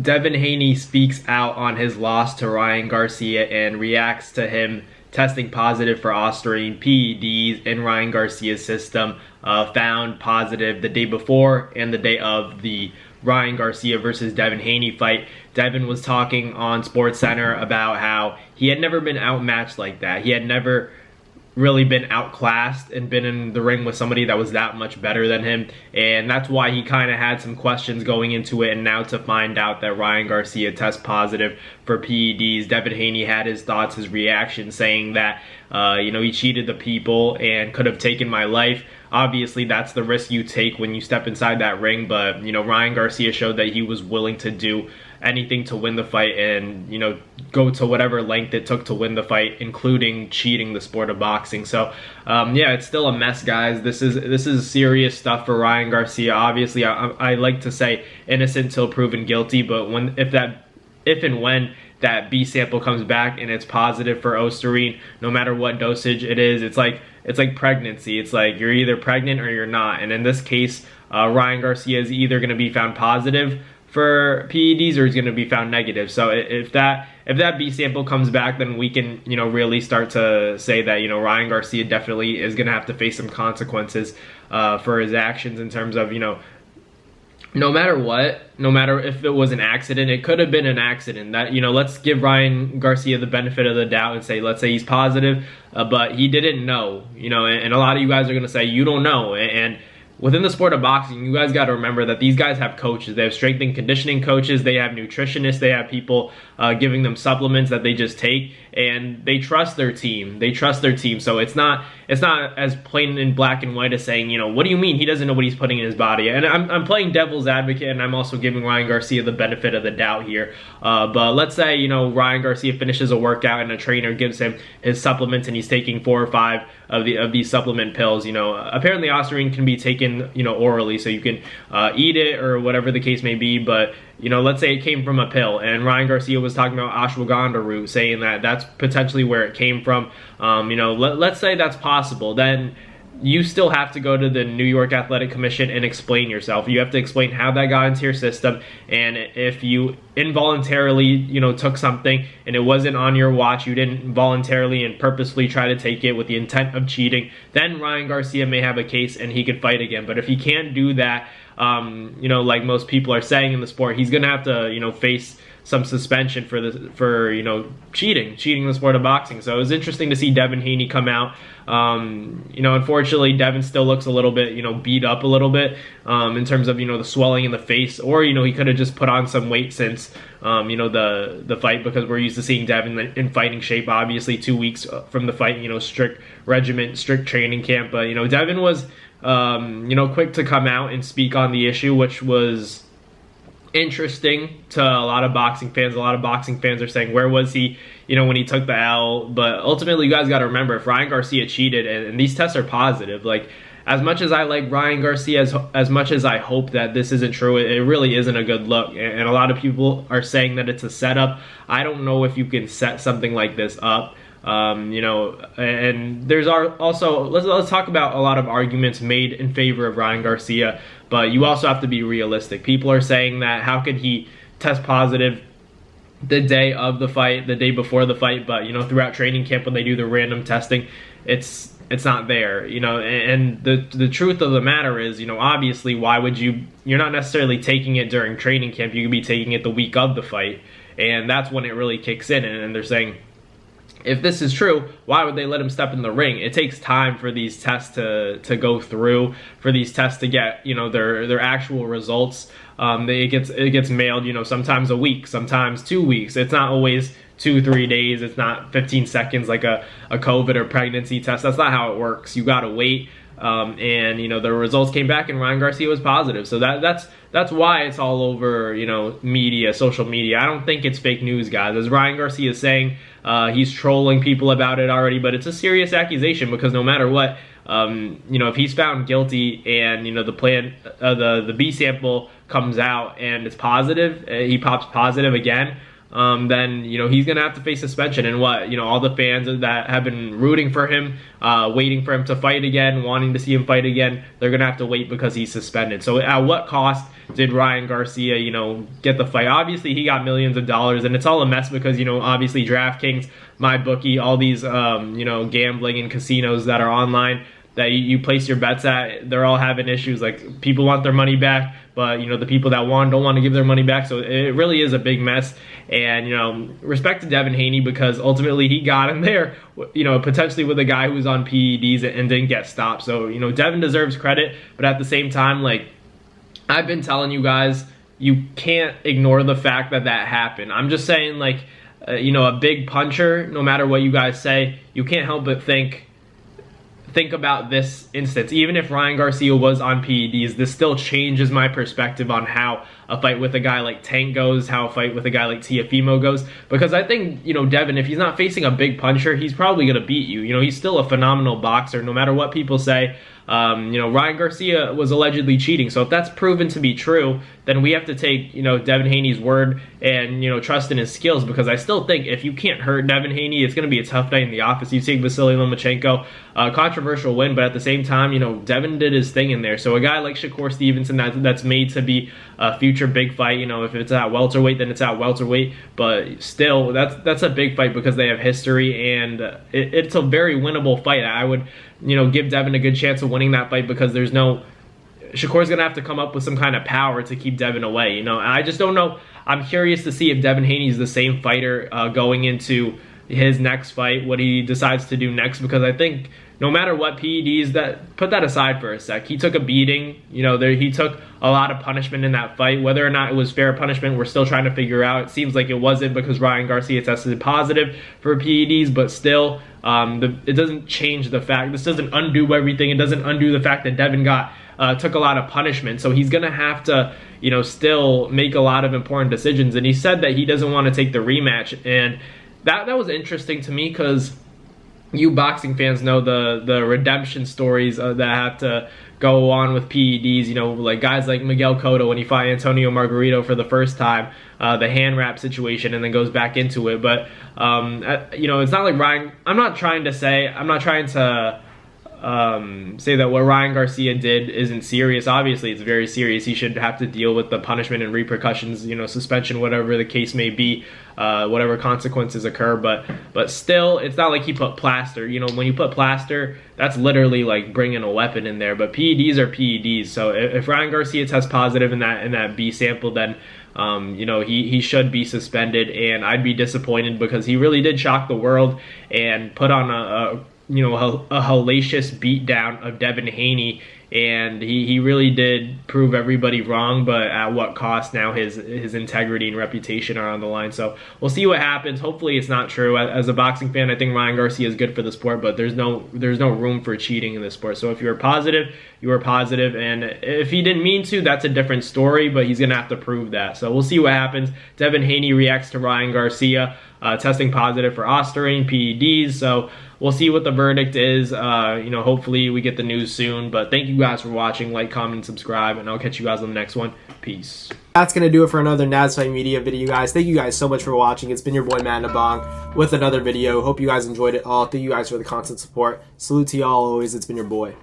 Devin Haney speaks out on his loss to Ryan Garcia and reacts to him testing positive for Ostarine PEDs in Ryan Garcia's system, found positive the day before and the day of the Ryan Garcia versus Devin Haney fight. Devin was talking on SportsCenter about how he had never been outmatched like that. He had never really been outclassed and been in the ring with somebody that was that much better than him, and that's why he kind of had some questions going into it. And now to find out that Ryan Garcia tests positive for PEDs, Devin Haney had his thoughts, his reaction, saying that he cheated the people and could have taken my life. Obviously, that's the risk you take when you step inside that ring, but Ryan Garcia showed that he was willing to do anything to win the fight and go to whatever length it took to win the fight, including cheating the sport of boxing. So yeah, it's still a mess, guys. This is serious stuff for Ryan Garcia. Obviously, I like to say innocent till proven guilty, but if and when that B sample comes back and it's positive for Ostarine, no matter what dosage it is, it's like pregnancy. It's like you're either pregnant or you're not. And in this case, Ryan Garcia is either going to be found positive for PEDs or he's going to be found negative. So if that B sample comes back, then we can really start to say that Ryan Garcia definitely is going to have to face some consequences for his actions, in terms of no matter what, no matter if it was an accident, it could have been an accident. That let's give Ryan Garcia the benefit of the doubt and say, let's say he's positive, but he didn't know, and a lot of you guys are going to say you don't know. And within the sport of boxing, you guys got to remember that these guys have coaches. They have strength and conditioning coaches. They have nutritionists. They have people giving them supplements that they just take, and they trust their team. They trust their team. So it's not as plain in black and white as saying, what do you mean he doesn't know what he's putting in his body? And I'm playing devil's advocate, and I'm also giving Ryan Garcia the benefit of the doubt here. But let's say Ryan Garcia finishes a workout and a trainer gives him his supplements, and he's taking 4 or 5 of these supplement pills. Apparently Ostarine can be taken orally, so you can eat it or whatever the case may be. But let's say it came from a pill, and Ryan Garcia was talking about ashwagandha root, saying that that's potentially where it came from. Let's say that's possible. Then you still have to go to the New York Athletic Commission and explain yourself. You have to explain how that got into your system, and if you involuntarily took something and it wasn't on your watch, you didn't voluntarily and purposefully try to take it with the intent of cheating, then Ryan Garcia may have a case and he could fight again. But if he can't do that, like most people are saying in the sport, he's gonna have to face some suspension for cheating the sport of boxing. So it was interesting to see Devin Haney come out. Unfortunately, Devin still looks a little bit beat up a little bit in terms of the swelling in the face, or he could have just put on some weight since the fight, because we're used to seeing Devin in fighting shape. Obviously 2 weeks from the fight, strict regiment, strict training camp. But Devin was quick to come out and speak on the issue, which was interesting to a lot of boxing fans. A lot of boxing fans are saying, where was he when he took the L? But ultimately, you guys got to remember, if Ryan Garcia cheated and these tests are positive, like, as much as I like Ryan Garcia, as much as I hope that this isn't true, it really isn't a good look. And a lot of people are saying that it's a setup. I don't know if you can set something like this up. And there's also, let's talk about a lot of arguments made in favor of Ryan Garcia, but you also have to be realistic. People are saying that how could he test positive the day of the fight, the day before the fight, but throughout training camp when they do the random testing, it's not there. And the truth of the matter is, obviously, why would you're not necessarily taking it during training camp. You could be taking it the week of the fight, and that's when it really kicks in. And they're saying, if this is true, why would they let him step in the ring? It takes time for these tests to go through, for these tests to get their actual results. It gets mailed sometimes a week, sometimes 2 weeks. It's not always 2-3 days. It's not 15 seconds like a COVID or pregnancy test. That's not how it works. You gotta wait. And the results came back and Ryan Garcia was positive. So that's why it's all over media, social media. I don't think it's fake news, guys. As Ryan Garcia is saying, he's trolling people about it already, but it's a serious accusation, because no matter what, if he's found guilty and the B sample comes out and it's positive, he pops positive again, then, you know, he's going to have to face suspension. And what, you know, all the fans that have been rooting for him, waiting for him to fight again, wanting to see him fight again, they're going to have to wait because he's suspended. So at what cost did Ryan Garcia, you know, get the fight? Obviously, he got millions of dollars, and it's all a mess because, you know, obviously DraftKings, MyBookie, all these, you know, gambling and casinos that are online that you place your bets at, they're all having issues. Like, people want their money back, but, you know, the people that won don't want to give their money back. So it really is a big mess. And, you know, respect to Devin Haney, because ultimately he got in there, you know, potentially with a guy who's on PEDs and didn't get stopped. So, you know, Devin deserves credit, but at the same time, like, I've been telling you guys, you can't ignore the fact that that happened. I'm just saying, like, you know, a big puncher, no matter what you guys say, you can't help but think about this instance. Even if Ryan Garcia was on PEDs, this still changes my perspective on how a fight with a guy like Tank goes, how a fight with a guy like Teofimo goes. Because I think, you know, Devin, if he's not facing a big puncher, he's probably going to beat you. You know, he's still a phenomenal boxer, no matter what people say. You know, Ryan Garcia was allegedly cheating. So if that's proven to be true, then we have to take, you know, Devin Haney's word and, you know, trust in his skills. Because I still think if you can't hurt Devin Haney, it's going to be a tough night in the office. You take Vasily Lomachenko, controversial win, but at the same time, you know, Devin did his thing in there. So a guy like Shakur Stevenson that's made to be a future big fight, you know, if it's at welterweight, then it's at welterweight. But still, that's a big fight because they have history, and it's a very winnable fight. I would, you know, give Devin a good chance of winning that fight because there's no... Shakur's going to have to come up with some kind of power to keep Devin away, you know. I just don't know. I'm curious to see if Devin Haney's the same fighter going into his next fight, what he decides to do next, because I think no matter what, PEDs, that put that aside for a sec. He took a beating, you know, he took a lot of punishment in that fight. Whether or not it was fair punishment, we're still trying to figure out. It seems like it wasn't because Ryan Garcia tested positive for PEDs, but still, it doesn't change the fact. This doesn't undo everything. It doesn't undo the fact that Devin took a lot of punishment. So he's going to have to, you know, still make a lot of important decisions. And he said that he doesn't want to take the rematch. And that was interesting to me because you boxing fans know the redemption stories that have to go on with PEDs. You know, like guys like Miguel Cotto when he fought Antonio Margarito for the first time, the hand wrap situation, and then goes back into it. But, you know, it's not like Ryan... I'm not trying to say that what Ryan Garcia did isn't serious. Obviously, it's very serious. He should have to deal with the punishment and repercussions, you know, suspension, whatever the case may be, whatever consequences occur. But still, it's not like he put plaster. You know, when you put plaster, that's literally like bringing a weapon in there. But PEDs are PEDs. So if Ryan Garcia tests positive in that B sample, then you know, he should be suspended, and I'd be disappointed because he really did shock the world and put on a hellacious beatdown of Devin Haney, and he really did prove everybody wrong, but at what cost? Now his integrity and reputation are on the line. So we'll see what happens. Hopefully it's not true. As a boxing fan, I think Ryan Garcia is good for the sport, but there's no room for cheating in this sport. So if you're positive, you are positive, and if he didn't mean to, that's a different story, but he's gonna have to prove that. So we'll see what happens. Devin Haney reacts to Ryan Garcia testing positive for Ostarine, PEDs. So we'll see what the verdict is. You know, hopefully we get the news soon. But thank you guys for watching. Like, comment, and subscribe, and I'll catch you guys on the next one. Peace. That's going to do it for another Nads Fight Media video, guys. Thank you guys so much for watching. It's been your boy, Matt Nabong, with another video. Hope you guys enjoyed it all. Thank you guys for the constant support. Salute to y'all always. It's been your boy.